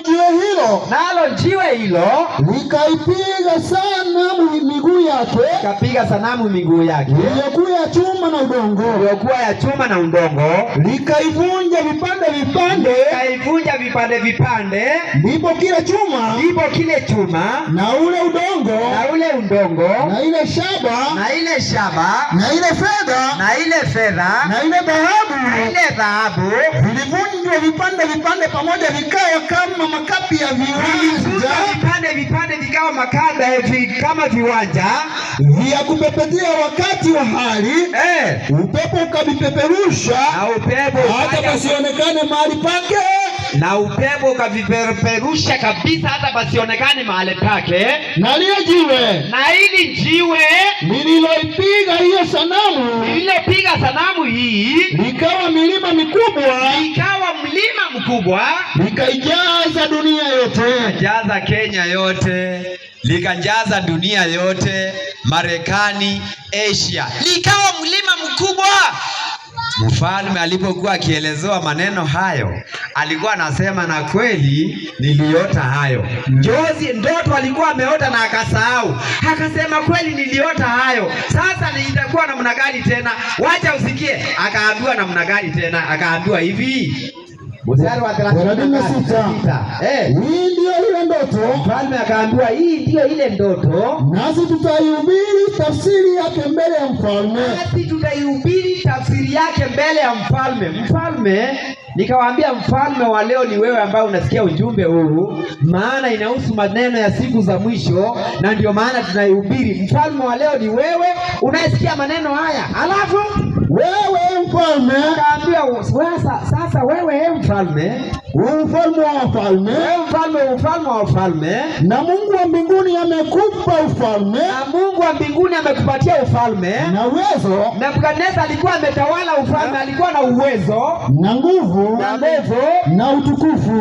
jiwe hilo, nalo jiwe hilo likaipiga sanamu miguu yake, likapiga sanamu miguu yake iliyokuwa ya chuma na udongo, iliyokuwa ya chuma na udongo, likaivunja vipande vipande, likaivunja vipande vipande. Ndipo kile chuma na ule udongo na ile shaba na ile shaba na ile fedha na ile fedha na ile dhahabu vilivunjwa vipande vipande pamoja, vikawa kama makapi ya viwanja, vipande vikawa makanda kama viwanja vya kupepetea wakati wa hali. Upepo ukavipeperusha, hata pasionekane mahali pake, na upepo ukavipeperusha kabisa hata pasionekane mahali pake. Na lile jiwe, na hili jiwe lililoipiga hiyo sanamu, lililopiga sanamu hii, likawa milima mkubwa, likaijaza dunia yote, likajaza Kenya yote, likajaza dunia yote, Marekani, Asia, likawa mlima mkubwa. Mfalme alipokuwa akielezewa maneno hayo, alikuwa anasema, na kweli niliota hayo. Ndoto alikuwa ameota na akasahau. Akasema, kweli niliota hayo. Sasa nitakuwa namna gani tena? Wacha usikie. Akaambiwa namna gani tena? Akaambiwa hivi. Mstari wa 36. Hii ndio ile ndoto. Mfalme akaambiwa, hii ndio ile ndoto, nasi tutaihubiri tafsiri yake mbele ya mfalme. Mfalme, nikawaambia mfalme wa leo ni wewe ambaye unasikia ujumbe huu, maana inahusu maneno ya siku za mwisho, na ndio maana tunaihubiri. Mfalme wa leo ni wewe unayesikia maneno haya. Alafu wewe mfalme, akaambiwa, sasa wewe mfalme, ufalme wa wafalme, na Mungu wa mbinguni amekupa ufalme, na Mungu wa mbinguni amekupatia ufalme na uwezo. Nebukadneza alikuwa ametawala ufalme, alikuwa na uwezo na nguvu na utukufu,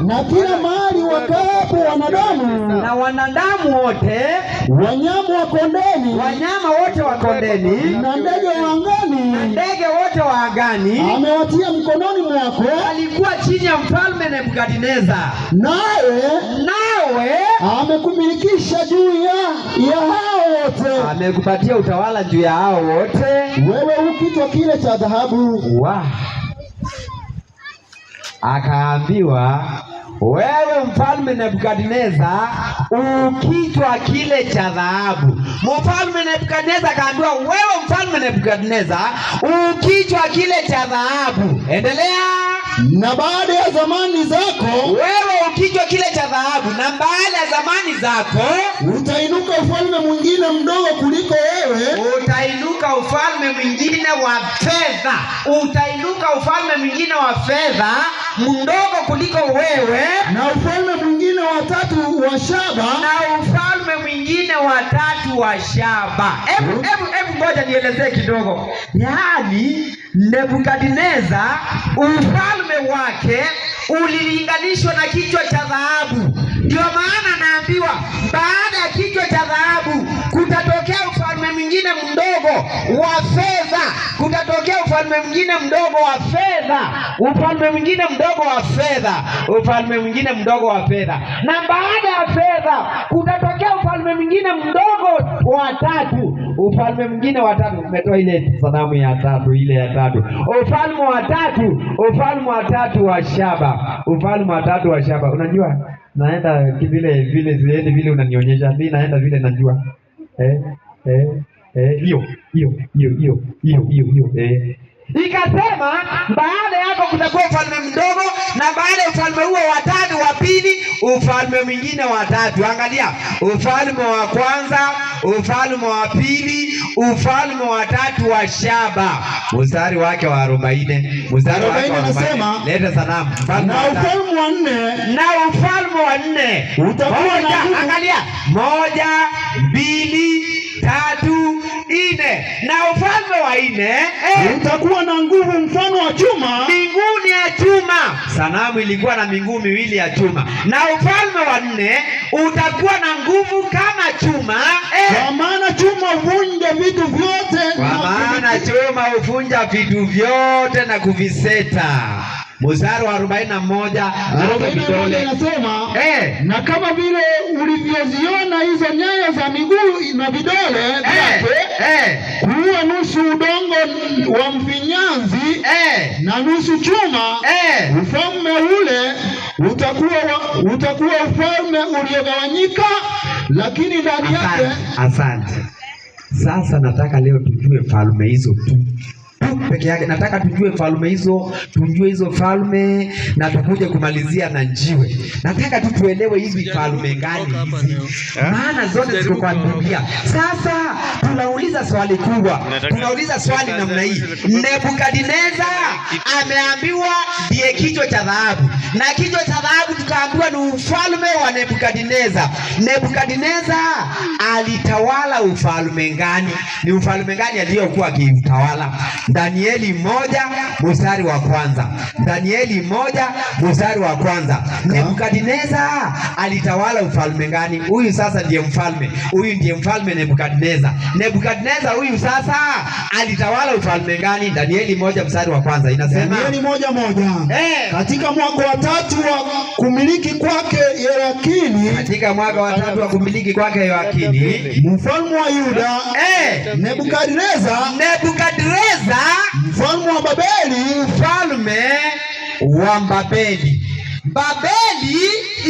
na kila mahali wakapo wanadamu, na wanadamu wote, wanyama wote wa kondeni, na ndege wote wa angani, amewatia mkononi mwako. Alikuwa chini ya mfalme Nebukadneza, nawe amekumilikisha juu ya hao wote, amekupatia utawala juu ya hao wote. Wewe ukitwa kile cha dhahabu. Akaambiwa, wewe mfalme Nebukadneza, ukitwa kile cha dhahabu. Mfalme Nebukadneza akaambiwa, wewe mfalme Nebukadneza, ukitwa kile cha dhahabu. Endelea. Na baada ya zamani zako, wewe ukitwa kile cha dhahabu, na baada ya zamani zako utainuka ufalme mwingine mdogo kuliko wewe. Utainuka ufalme mwingine wa fedha. Utainuka ufalme mwingine wa fedha mdogo kuliko wewe, na ufalme mwingine wa tatu wa shaba, na ufalme mwingine wa tatu wa shaba. Hebu ngoja nielezee kidogo. Yaani Nebukadneza ufalme wake ulilinganishwa na kichwa cha dhahabu. Ndio maana naambiwa baada ya kichwa cha dhahabu kutatokea ufalme mwingine mdogo wa fedha. Kutatokea ufalme mwingine mdogo wa fedha. Ufalme mwingine mdogo wa fedha. Ufalme mwingine mdogo wa fedha. Na baada ya fedha kutatokea ufalme mwingine mdogo wa tatu. Ufalme mwingine wa tatu. Umetoa ile sanamu ya tatu, ile ya tatu. Ufalme wa tatu wa shaba. Ufalme wa tatu wa shaba. Unajua naenda vile ziende vile unanionyesha, mimi naenda vile najua. Hiyo. Ikasema baada yako kutakuwa ufalme mdogo, na baada ya ufalme huo wa tatu wa pili, ufalme mwingine wa tatu. Angalia, ufalme wa kwanza, ufalme wa pili, ufalme wa tatu wa shaba. Mstari wake wa 40. Anasema, leta sanamu. Na ufalme wa 4. Na ufalme wa 4 utakuwa na nguvu. Angalia, 1, 2, 3, 4. Na ufalme wa 4 utakuwa na nguvu mfano wa chuma, minguni ya chuma. Sanamu ilikuwa na miguu miwili ya chuma. Na ufalme wa 4 utakuwa na nguvu kama chuma. Kwa maana chuma huvunja vitu vyote, na kuviseta. mstari wa 41 inasema na kama vile ulivyoziona hizo nyayo za miguu na vidole vyake kuwa nusu udongo wa mfinyanzi na nusu chuma, ufalme ule utakuwa ufalme uliogawanyika, lakini ndani yake. Asante. Sasa nataka leo tujue falme hizo tu peke yake. Nataka tujue falme hizo, tujue hizo falme na tukuje kumalizia na njiwe. Nataka tu tuelewe hizi falme gani hizi, maana zote ziko kwa Biblia. Sasa tunauliza swali kubwa, tunauliza swali namna hii: Nebukadneza ameambiwa ndiye kichwa cha dhahabu, na kichwa cha dhahabu tukaambiwa ni ufalme wa Nebukadneza. Nebukadneza alitawala ufalme gani? Ni ufalme gani aliyokuwa akitawala? Danieli 1 mstari wa kwanza. Danieli 1 mstari wa kwanza. Nebukadneza alitawala ufalme gani? Huyu sasa ndiye mfalme. Huyu ndiye mfalme Nebukadneza. Nebukadneza huyu sasa alitawala ufalme gani? Danieli 1 mstari wa kwanza inasema, Danieli 1:1. Katika mwaka wa 3 wa kumiliki kwake Yehoyakini, katika mwaka wa 3 wa kumiliki kwake Yehoyakini mfalme wa Yuda, Nebukadneza mfalme wa Babeli, mfalme wa Babeli. Babeli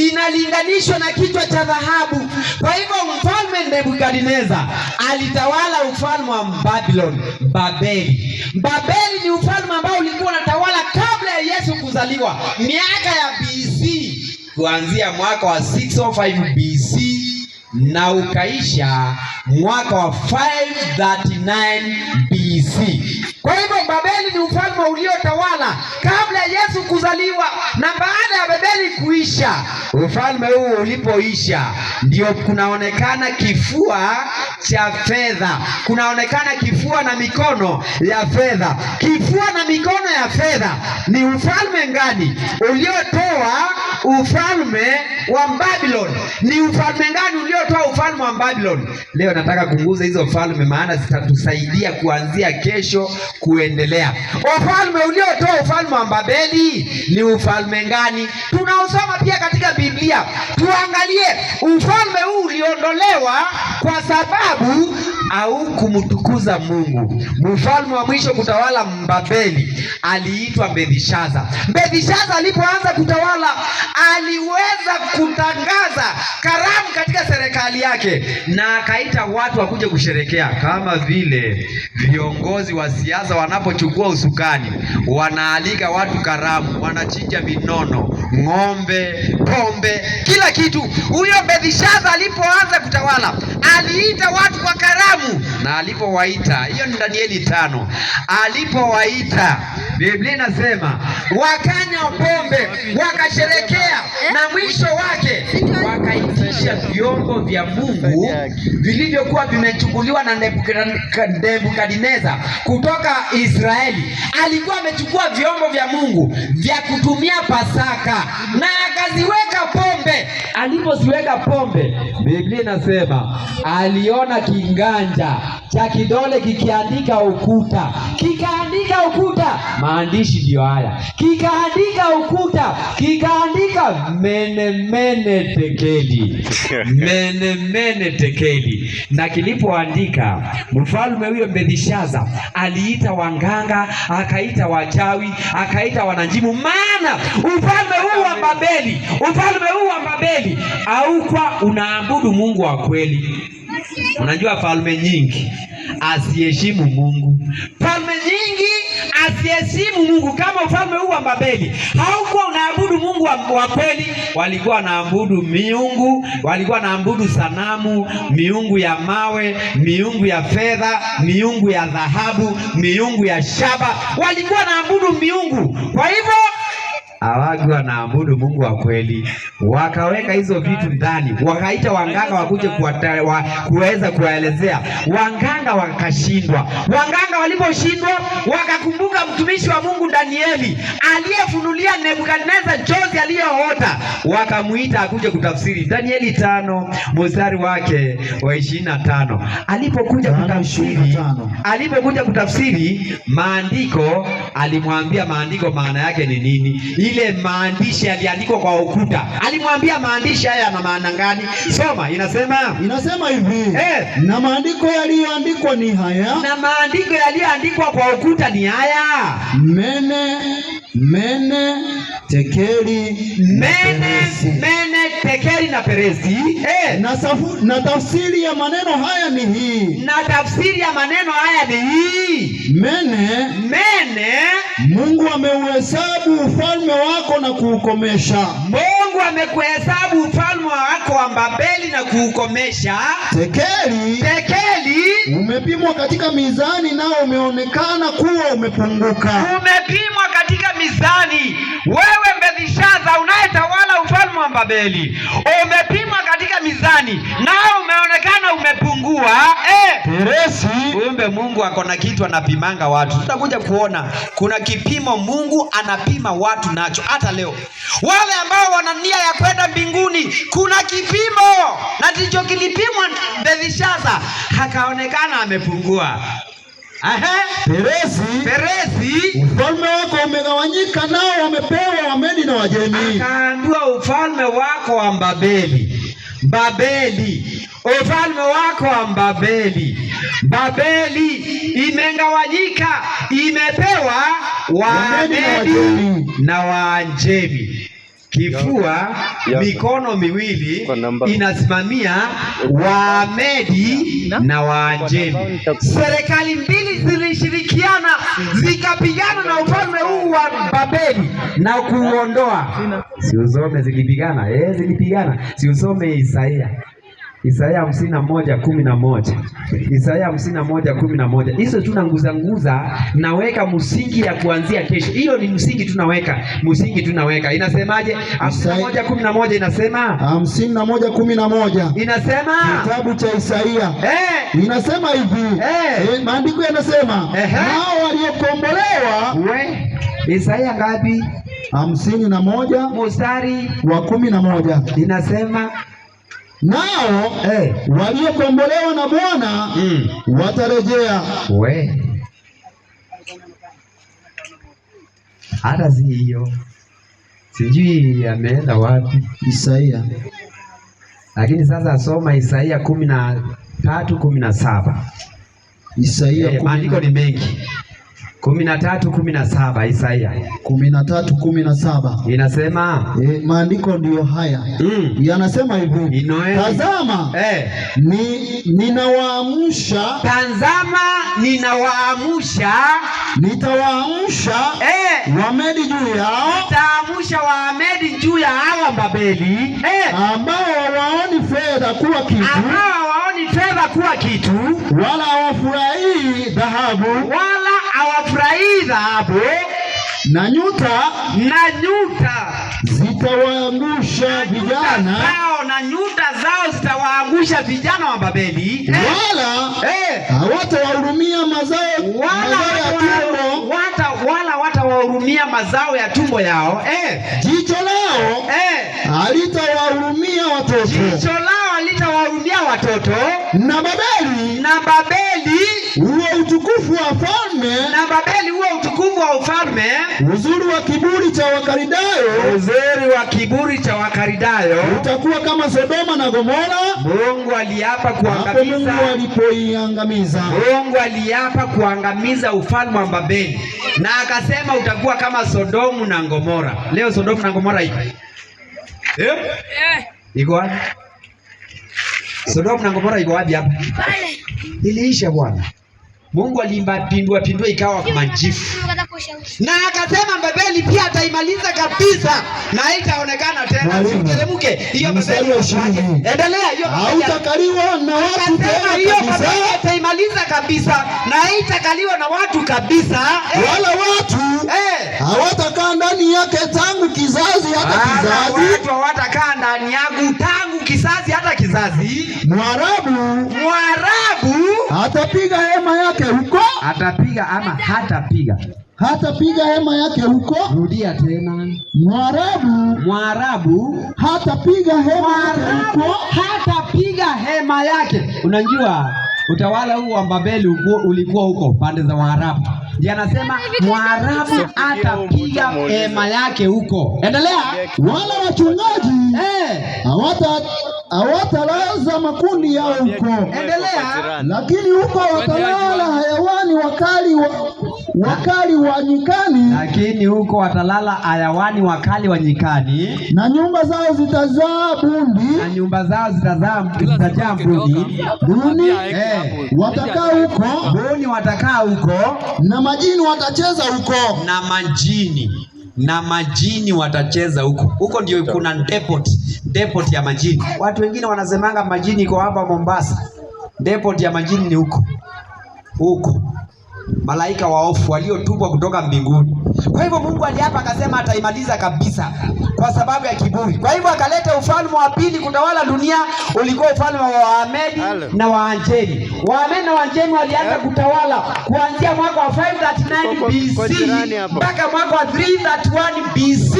inalinganishwa na kichwa cha dhahabu. Kwa hivyo mfalme Nebukadneza alitawala ufalme wa Babylon, Babeli. Babeli ni ufalme ambao ulikuwa unatawala kabla ya Yesu kuzaliwa, miaka ya BC, kuanzia mwaka wa 605 BC na ukaisha mwaka wa 539 BC. Kwa hivyo Babeli ni ufalme uliotawala kabla ya Yesu kuzaliwa, na baada ya Babeli kuisha, ufalme huu ulipoisha, ndio kunaonekana kifua cha fedha, kunaonekana kifua na mikono ya fedha. Kifua na mikono ya fedha ni ufalme gani uliotoa ufalme wa Babylon? Ni ufalme gani uliotoa ufalme wa Babylon? Leo nataka kuguza hizo falme, maana zitatusaidia kuanzia kesho kuendelea. Ufalme uliotoa ufalme wa Babeli ni ufalme gani? Tunaosoma pia katika Biblia. Tuangalie ufalme huu uliondolewa kwa sababu au kumtukuza Mungu. Mfalme wa mwisho kutawala Babeli aliitwa Belshaza. Belshaza alipoanza kutawala, aliweza kutangaza karamu katika serikali yake na akaita watu wakuje kusherekea, kama vile viongozi wa siasa wanapochukua usukani, wanaalika watu karamu, wanachinja vinono, ng'ombe, pombe, kila kitu. Huyo Belshaza alipoanza kutawala, aliita watu kwa karamu, na alipowaita, hiyo ni Danieli 5, alipowaita, Biblia inasema wakanywa pombe, wakasherekea, na mwisho wake wakaitisha vyombo vya Mungu vilivyokuwa vimechukuliwa na Nebukadneza kutoka Israeli. Alikuwa amechukua vyombo vya Mungu vya kutumia Pasaka na akaziweka pombe. Alipoziweka pombe, Biblia inasema aliona kinganja cha kidole kikiandika ukuta, kikaandika ukuta. Maandishi ndio haya, kikaandika ukuta, kikaandika mene mene tekeli, mene mene tekeli. Na kilipoandika, mfalme huyo Belshaza aliita wanganga, akaita wachawi, akaita wanajimu, maana ufalme huu wa Babeli, ufalme huu wa Babeli haukuwa unaabudu Mungu wa kweli. Unajua falme nyingi asiheshimu Mungu, falme nyingi asiheshimu Mungu. Kama ufalme huu wa Babeli haukuwa unaabudu Mungu wa kweli, walikuwa wanaabudu miungu, walikuwa wanaabudu sanamu, miungu ya mawe, miungu ya fedha, miungu ya dhahabu, miungu ya shaba, walikuwa wanaabudu miungu. Kwa hivyo hawaku wanaabudu Mungu wa kweli, wakaweka hizo vitu ndani, wakaita wanganga wakuje kuweza kuwaelezea. Wanganga wakashindwa. Wanganga waliposhindwa, wakakumbuka mtumishi wa Mungu Danieli aliyefunulia Nebukadneza njozi aliyoota, wakamuita akuje kutafsiri. Danieli 5 mstari wake wa 25. Alipokuja kutafsiri maandiko, alimwambia maandiko maana yake ni nini. Ile maandishi yaliandikwa kwa ukuta, alimwambia maandishi haya yana maana gani? Soma, inasema hivi. Na maandiko yaliyoandikwa ni haya. Na maandiko yaliyoandikwa kwa ukuta ni haya. Mene, tekeli na peresi. Na tafsiri ya maneno haya ni hii. Mene, Mungu ameuhesabu ufalme wako na kuukomesha. Mungu amekuhesabu ufalme wako wa Babeli na kuukomesha. Tekeli, umepimwa katika mizani nao umeonekana kuwa umepunguka. Umepimwa katika mizani, wewe Belteshaza unayetawala ufalme wa Babeli, umepimwa katika mizani nao umeonekana umepungua. Peresi, kumbe Mungu ako na kitu anapimanga watu. Tutakuja kuona kuna kipimo Mungu anapima watu nacho hata leo. Wale ambao wana nia ya kwenda mbinguni, kuna kipimo, na ndicho kilipimwa Belteshaza, akaonekana amepungua. Peresi, ufalme wako umegawanyika nao wamepewa Wamedi na Wajemi. Akaambiwa ufalme wako wa ufalme wako wa Babeli imegawanyika, imepewa Wamedi na Waajemi. Kifua, mikono miwili inasimamia Wamedi na Waajemi. Serikali mbili zilishirikiana zikapigana na ufalme huu wa Babeli na kuondoa. Si usome zilipigana? Zilipigana. Si usome Isaya 51:11. Isaya 51:11. Hizo tunanguza naweka msingi ya kuanzia kesho. Hiyo ni msingi tunaweka. Inasemaje? 51:11 inasema. 51:11. Inasema kitabu cha Isaia. Inasema hivi. Maandiko yanasema, nao waliokombolewa. Isaia ngapi? 51 mstari wa 11. Inasema nao waliokombolewa na Bwana watarejea. Hata si hiyo, sijui ameenda wapi Isaia. Lakini sasa soma Isaia 13:17. Isaia maandiko ni mengi. 13:17 Isaia 13:17 inasema, maandiko ndiyo haya. Yanasema hivi, tazama ninawaamsha, nitawaamsha Wamedi juu yao, nitaamsha Wamedi juu ya hawa Babeli, ambao hawaoni fedha kuwa kitu, wala hawafurahii dhahabu, na nyuta zitawaangusha vijana, wa Babeli, wala hawatawahurumia mazao ya tumbo yao. Jicho lao halitawahurumia watoto, na Babeli huo utukufu wa ufalme, uzuri wa kiburi cha Wakaridayo, utakuwa kama Sodoma na Gomora. Mungu aliapa kuangamiza ufalme wa Babeli, na akasema utakuwa kama Sodomu na Gomora. Leo Sodomu na Gomora iko wapi? Sodomu na Gomora iko wapi hapa? Iliisha bwana. Mungu alimpindua ikawa majifu. Na akasema Babeli pia ataimaliza kabisa na haitaonekana tena. Siteremke hiyo Babeli. Endelea hiyo. Hautakaliwa na watu tena. Hiyo Babeli ataimaliza kabisa na haitakaliwa na watu kabisa. Wala watu hawatakaa ndani yake tangu kizazi hata kizazi. Watu hawatakaa ndani yangu tangu kizazi hata kizazi. Mwarabu hatapiga hema yake huko. Hatapiga ama hatapiga? Hatapiga hema yake huko. Rudia tena. Mwarabu hatapiga hema yake huko. Hatapiga hema yake. Unajua utawala huu wa Babeli ulikuwa huko pande za Waarabu. Ndiye anasema Mwarabu hatapiga hema yake huko. Endelea. Wala wachungaji hawatalaza makundi yao huko. Endelea. Lakini huko watalala hayawani wakali wa nyikani. Lakini huko watalala hayawani wakali wa nyikani. Na nyumba zao zitazaa bundi. Na nyumba zao zitajaa bundi. Buni watakaa huko. Buni watakaa huko. Na majini watacheza huko. Na majini watacheza huko. Huko ndio kuna depot ya majini. Watu wengine wanasemanga majini iko hapa Mombasa. Depot ya majini ni huko. Malaika waofu waliotupwa kutoka mbinguni. Kwa hivyo Mungu aliapa akasema ataimaliza kabisa kwa sababu ya kiburi. Kwa hivyo akaleta ufalme wa pili kutawala dunia, ulikuwa ufalme wa Waamedi na Waanjemi. Waamedi na Waanjemi walianza kutawala kuanzia mwaka wa 539 BC mpaka mwaka wa 331 BC.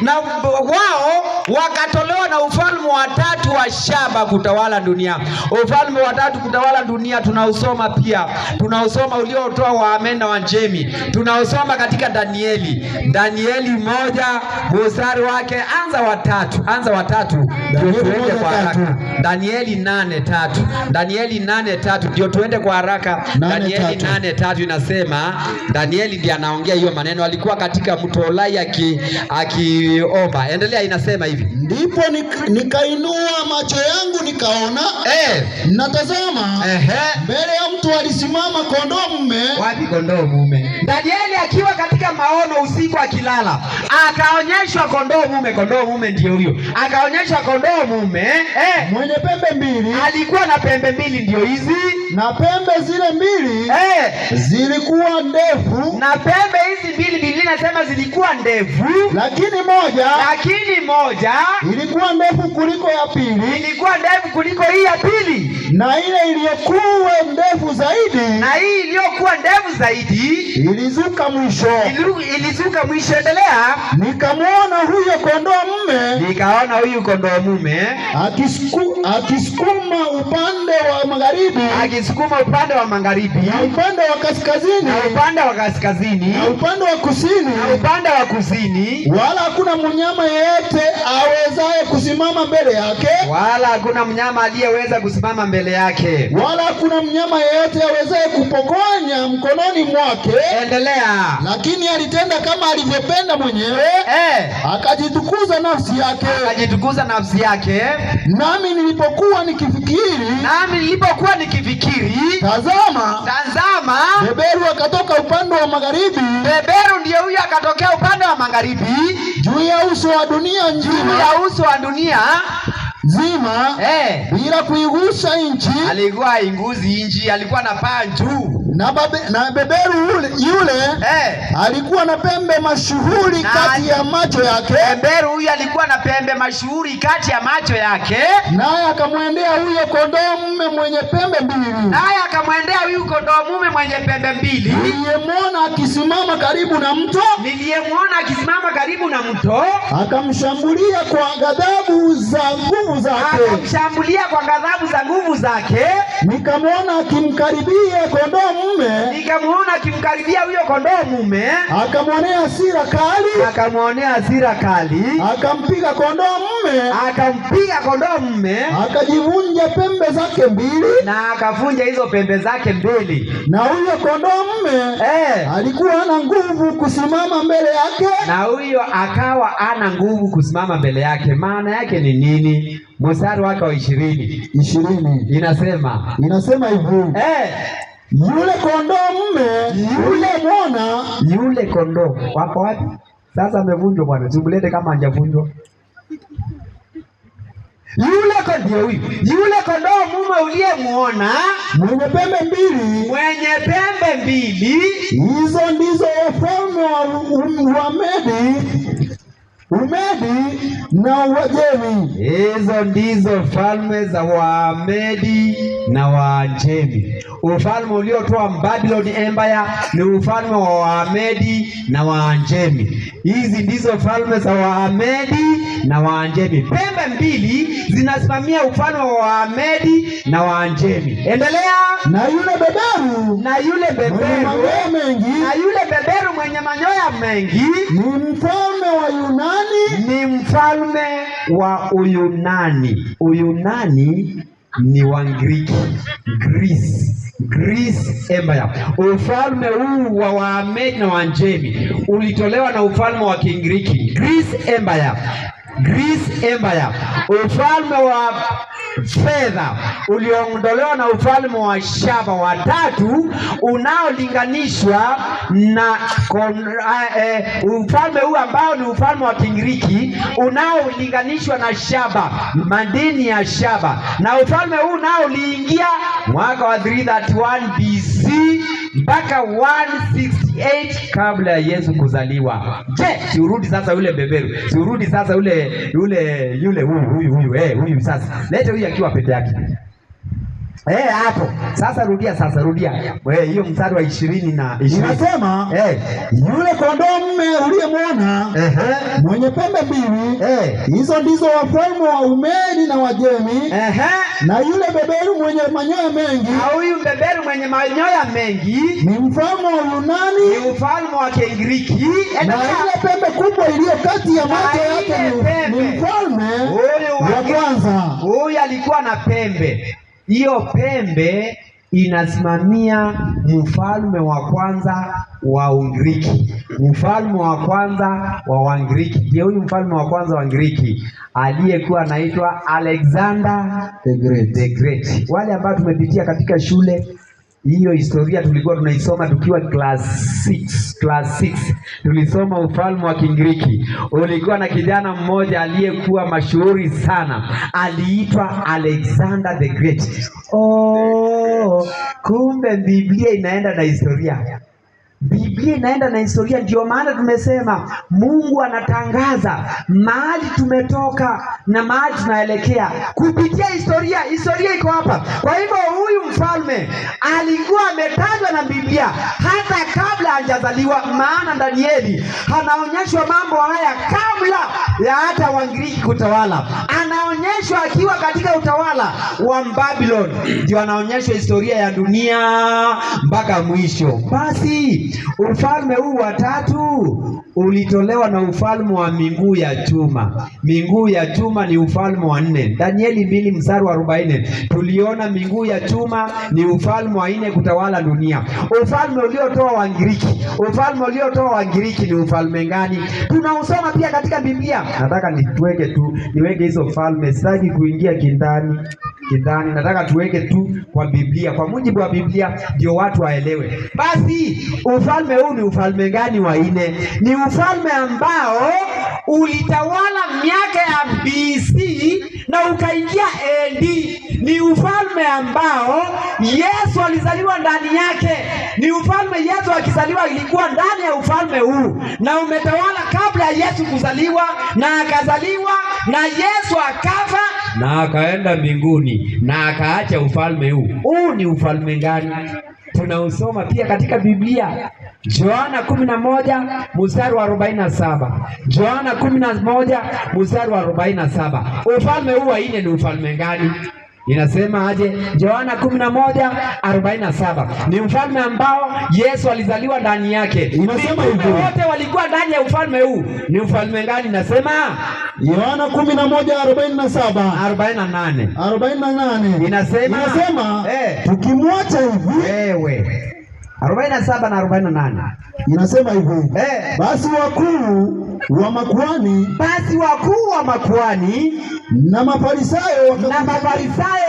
Na wao wakatolewa na ufalme wa tatu wa Shaba kutawala dunia. Ufalme wa tatu kutawala dunia tunausoma pia. Tunausoma uliotoa Waamedi na Waanjemi. Tunausoma katika Danieli 1 mstari wake anza wa tatu ndio tuende kwa haraka. Danieli 8:3 ndio tuende kwa haraka. Danieli 8:3 inasema, Danieli ndiye anaongea hiyo maneno, alikuwa katika mto Ulai akiomba. Endelea, inasema hivi: ndipo nikainua macho yangu nikaona, natazama, mbele ya mtu alisimama kondoo mume. Wapi kondoo mume? Danieli akiwa katika maono usiku akilala, akaonyeshwa kondoo mume. Kondoo mume ndio huyo. Akaonyeshwa kondoo mume mwenye pembe mbili. Alikuwa na pembe mbili, ndio hizi. Na pembe zile mbili zilikuwa ndefu. Na pembe hizi mbili Biblia inasema zilikuwa ndefu, lakini moja ilikuwa ndefu kuliko ya pili. Ilikuwa ndefu kuliko hii ya pili. Na ile iliyokuwa ndefu zaidi, na hii iliyokuwa ndefu zaidi ilizuka mwisho. Endelea. Nikaona huyo kondoo mume akisukuma upande wa magharibi, na upande wa kaskazini, na upande wa kusini, wala hakuna mnyama yeyote awezaye kusimama mbele yake, wala hakuna mnyama aliyeweza kusimama mbele yake, wala hakuna mnyama yeyote awezaye kupokonya mkononi mwake. Endelea. Lakini alitenda kama alivyopenda mwenyewe, akajitukuza nafsi yake. Nami nilipokuwa nikifikiri, tazama, beberu akatoka upande wa magharibi. Beberu ndiye huyo akatokea upande wa magharibi, juu ya uso wa dunia nzima, bila kuigusa nchi. Alikuwa haiguzi nchi, alikuwa anapaa juu. Na beberu yule alikuwa na pembe mashuhuri kati ya macho yake. Beberu huyu alikuwa na pembe mashuhuri kati ya macho yake. Naye akamwendea huyo kondoo mume mwenye pembe mbili. Niliyemwona akisimama karibu na mto. Akamshambulia kwa ghadhabu za nguvu zake. Nikamwona akimkaribia huyo kondoo mume. Akamwonea hasira kali. Akampiga kondoo mume. Akajivunja pembe zake mbili. Na akavunja hizo pembe zake mbili. Na huyo kondoo mume alikuwa hana nguvu kusimama mbele yake. Na huyo akawa hana nguvu kusimama mbele yake. Maana yake ni nini? Mstari wake wa 20 inasema hivi. Yule kondoo mume yule mwana, yule kondoo wako wapi? Sasa amevunjwa bwana, simlete kama hajavunjwa. Yule kondoo mume uliyemuona mwenye pembe mbili, hizo ndizo wafalme wa Umedi na Uajemi. Hizo ndizo falme za Wamedi na Waajemi. Ufalme uliotoa Babylon Empire ni ufalme wa Wamedi na Waajemi. Hizi ndizo falme za Wamedi na Waajemi. Pembe mbili zinasimamia ufalme wa Wamedi na Waajemi. Endelea. Na yule beberu mwenye manyoya mengi ni mfalme wa Yunani, ni mfalme wa Uyunani. Uyunani ni wa Greece Empire. Ufalme huu wa Wamedi na Waajemi ulitolewa na ufalme wa Kigiriki, Greece Empire. Ufalme wa fedha uliondolewa na ufalme wa shaba wa tatu, unaolinganishwa na ufalme huu ambao ni ufalme wa Kigiriki unaolinganishwa na shaba, madini ya shaba. Na ufalme huu nao uliingia mwaka wa 331 BC mpaka 168 kabla ya Yesu kuzaliwa. Je, siurudi sasa yule beberu, siurudi sasa huyu sasa. Lete huyu akiwa peke yake. Hapo. Sasa rudia. Hiyo mstari wa 20 na 20. Inasema yule kondoo mume uliyemwona mwenye pembe mbili, hizo ndizo wafalme wa Umedi na Uajemi. Na yule beberu mwenye manyoya mengi, huyu beberu mwenye manyoya mengi ni mfalme wa Yunani, ni ufalme wa Kigiriki. Na ile pembe kubwa iliyo kati ya macho yake ni mfalme wa kwanza. Huyu alikuwa na pembe. Hiyo pembe inasimamia mfalme wa kwanza wa Ugiriki, mfalme wa kwanza wa Wagiriki. Je, huyu mfalme wa kwanza wa Ugiriki aliyekuwa anaitwa Alexander the Great. Wale ambao tumepitia katika shule hiyo historia tulikuwa tunaisoma tukiwa class 6 tulisoma ufalme wa Kigiriki. Ulikuwa na kijana mmoja aliyekuwa mashuhuri sana, aliitwa Alexander the Great. Kumbe Biblia inaenda na historia. Ndio maana tumesema Mungu anatangaza mahali tumetoka na mahali tunaelekea kupitia historia. Historia iko hapa. Kwa hivyo huyu mfalme alikuwa ametajwa na Biblia hata kabla hajazaliwa, maana Danieli anaonyeshwa mambo haya kabla ya hata Wagiriki kutawala. Anaonyeshwa akiwa katika utawala wa Babylon, ndio anaonyeshwa historia ya dunia mpaka mwisho. Basi ufalme huu wa tatu ulitolewa na ufalme wa miguu ya chuma. Miguu ya chuma ni ufalme wa 4. Danieli 2 mstari wa 40 tuliona miguu ya chuma ni ufalme wa 4 kutawala dunia. Ufalme uliotoa Wagiriki ni ufalme gani? Tunausoma pia katika Biblia. Nataka niweke hizo falme, sitaki kuingia kindani. Nataka tuweke tu kwa Biblia, kwa mujibu wa Biblia, ndio watu waelewe. Basi ufalme huu ni ufalme gani wa 4? Ni ufalme ambao ulitawala miaka ya BC na ukaingia AD. Ni ufalme ambao Yesu alizaliwa ndani yake. Ni ufalme Yesu akizaliwa ilikuwa ndani ya ufalme huu, na umetawala kabla ya Yesu kuzaliwa, na akazaliwa, na Yesu akafa na akaenda mbinguni na akaacha ufalme huu. Huu ni ufalme gani? Tunausoma pia katika Biblia. Yohana 11 mstari wa 47. Yohana 11 mstari wa 47. Ufalme huu wa 4 ni ufalme gani? Inasema aje? Yohana 11:47. Ni mfalme ambao Yesu alizaliwa ndani yake. Inasema hivyo. Wote walikuwa ndani ya ufalme huu. Ni ufalme gani? Nasema Yohana 11:47. 48. Inasema tukimwacha hivi wewe. 47 na 48. Inasema hivi. Basi wakuu wa makuhani na Mafarisayo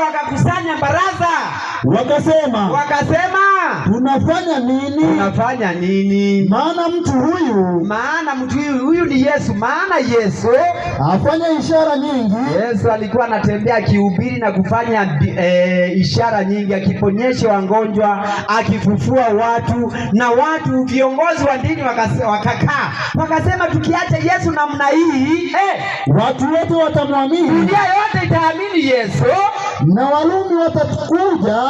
wakakusanya baraza, wakasema tunafanya nini? Tunafanya nini? Maana mtu huyu ni Yesu. Maana Yesu afanya ishara nyingi. Yesu alikuwa anatembea akihubiri na kufanya ishara nyingi, akiponyesha wagonjwa, akifufua watu, na watu viongozi wa dini wakakaa wakasema, tukiacha Yesu namna hii watu wote watamwamini, dunia yote itaamini Yesu, na Warumi watakuja,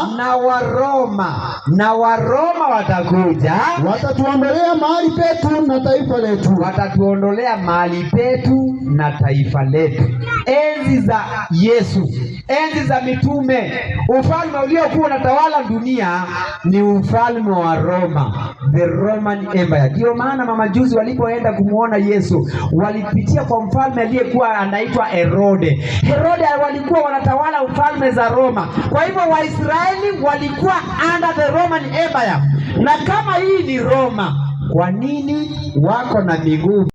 na Waroma watakuja, watatuondolea mahali petu na taifa letu. Watatuondolea mahali petu na taifa letu. Enzi za Yesu, enzi za mitume, ufalme uliokuwa unatawala dunia ni ufalme wa Roma, the Roman Empire. Ndio maana mamajuzi walipoenda kumuona Yesu walipitia kwa mfalme aliyekuwa anaitwa Herode. Walikuwa wanatawala ufalme za Roma. Kwa hivyo Waisraeli walikuwa under the Roman Empire. Na kama hii ni Roma, kwa nini wako na miguu